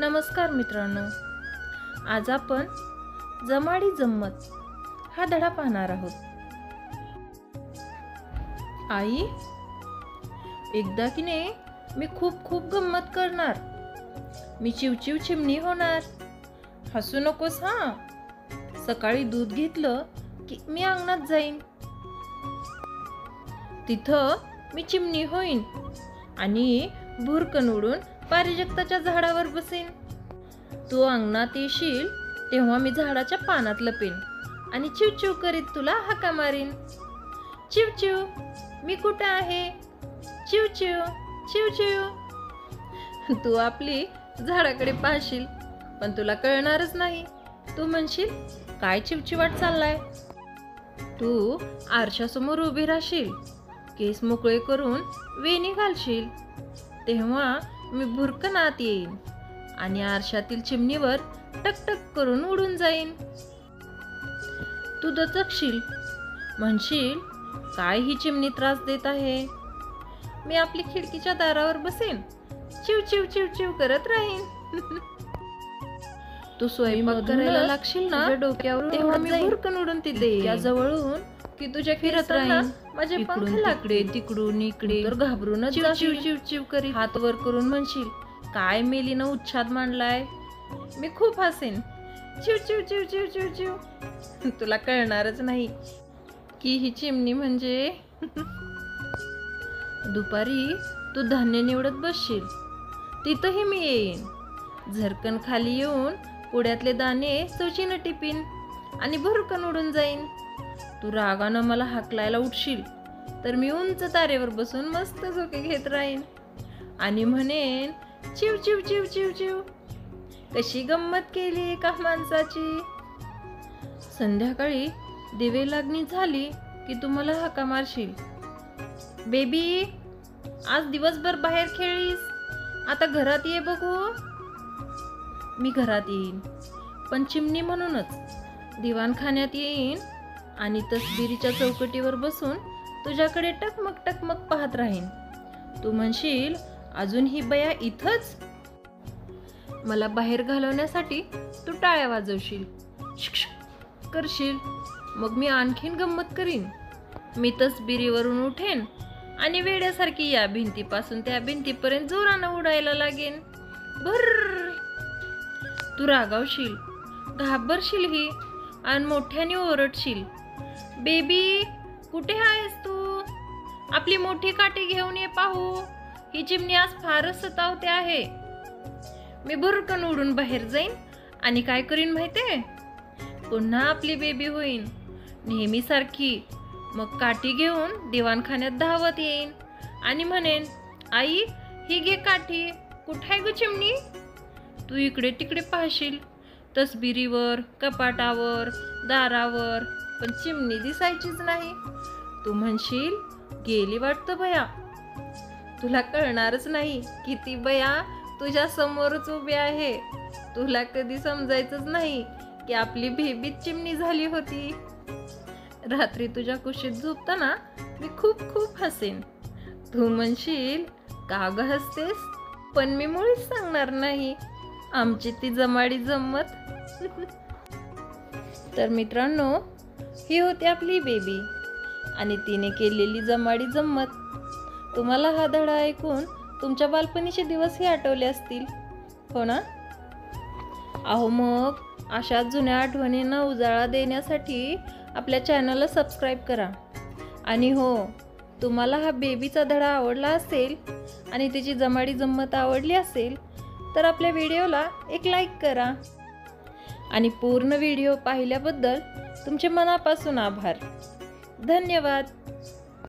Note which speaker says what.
Speaker 1: नमस्कार मित्रांनो, आज आपण जमाडी जम्मत हा धडा पाहणार आहोत। आई, एकदा की नाही मी खूप खूप गंमत करणार। मी चिवचिव चिमणी होणार। हसू नकोस हा। सकाळी दूध घेतलं की मी अंगणात जाईन, तिथं मी चिमणी होईन आणि भुरकन उडून पारिजाताच्या झाडावर बसेन। तू अंगणात येशील तेव्हा मी झाडाच्या पानात लपेन आणि चिवचिव करीत तुला हाका मारीन। चिवचिव, मी कुठे आहे? चिवचिव चिवचिव। तू आपली झाडाकडे पाहशील पण तुला कळणारच नाही। तू म्हणशील, काय चिवचिवाट चाललाय? तू आरशासमोर उभी राहशील, केस मोकळे करून वेणी घालशील, तेव्हा मी भुरकन आत येईन आणि आरशातील चिमणीवर टकटक करून उडून जाईन। तू दचकशील, म्हणशील, काय ही चिमणी त्रास देत आहे? मी आपली खिडकीच्या दारावर बसेन, चिव चिव चिव चिव करत राहीन। तू स्वयंपाक करायला लागशील ना डोक्यावर, तेव्हा मी भुरकन उडून तिथे या जवळून की तुझ्या फिरत राहीन। माझे पंख लाकडे तिकडून इकडे, तर घाबरूनच चिव चिव चिव चिव करी हात वर करून म्हणशील, काय मेलीनं उच्छाद मांडलाय? मी खूप हसेन, चिव चिव चिव चिव चिव चिव। तुला कळणारच नाही की ही चिमणी म्हणजे दुपारी तू धान्य निवडत बसशील, तिथंही मी येईन। झरकन खाली येऊन पुड्यातले दाणे चोचीनं टिपीन आणि भुरकन उडून जाईन। तू रागानं मला हाकलायला उठशील तर मी उंच तारेवर बसून मस्त झोके घेत राहीन आणि म्हणेन, चिव चिव चिव चिव चिव। कशी गंमत केली एका माणसाची। संध्याकाळी दिवे लागणी झाली की तू मला हाका मारशील, बेबी आज दिवसभर बाहेर खेळलीस, आता घरात ये बघू। मी घरात येईन पण चिमणी म्हणूनच। दिवाणखान्यात येईन आणि तसबिरीच्या चौकटीवर बसून तुझ्याकडे टकमक टकमक पाहत राहीन। तू म्हणशील, अजून ही बया इथंच? मला बाहेर घालवण्यासाठी तू टाळ्या वाजवशील, शिक्ष करशील, मग मी आणखीन गंमत करीन। मी तसबिरीवरून उठेन आणि वेड्यासारखी या भिंतीपासून त्या भिंतीपर्यंत जोरानं उडायला लागेन, भर्र। तू रागावशील, घाबरशील ही आणि मोठ्याने ओरडशील, बेबी कुठे आहेस तू? आपली मोठी काठी घेऊन ये पाहू, ही चिमणी आज फारच सतावते आहे। मी भुरकन उडून बाहेर जाईन आणि काय करीन माहितीये? पुन्हा आपली बेबी होईन नेहमीसारखी। मग काठी घेऊन दिवाणखान्यात धावत येईन आणि म्हणेन, आई ही घे काठी, कुठे आहे ग चिमणी? तू इकडे तिकडे पाहशील, तसबिरीवर, कपाटावर, दारावर, पण चिमणी दिसायचीच नाही। तू म्हणशील, गेली वाटतं बया। तुला कळणारच नाही की ती बया तुझ्या समोरच उभी आहे। तुला कधी समजायचंच नाही की आपली बेबीच चिमणी झाली होती। रात्री तुझ्या कुशीत झोपताना मी खूप खूप हसेन। तू म्हणशील, का ग हसतेस? पण मी मुळीच सांगणार नाही आमची ती जमाडी जम्मत। तर मित्रांनो, ही होती आपली बेबी आणि तिने केलेली जमाडी जम्मत। तुम्हाला हा धडा ऐकून तुमच्या बालपणीचे दिवसही आठवले असतील, हो ना? अहो मग अशा जुन्या आठवणींना उजाळा देण्यासाठी आपल्या चॅनलला सबस्क्राईब करा। आणि हो, तुम्हाला हा बेबीचा धडा आवडला असेल आणि तिची जमाडी जम्मत आवडली असेल तर आपल्या व्हिडिओला एक लाईक करा। आणि पूर्ण व्हिडिओ पाहिल्याबद्दल तुमचे मनापासून आभार। धन्यवाद।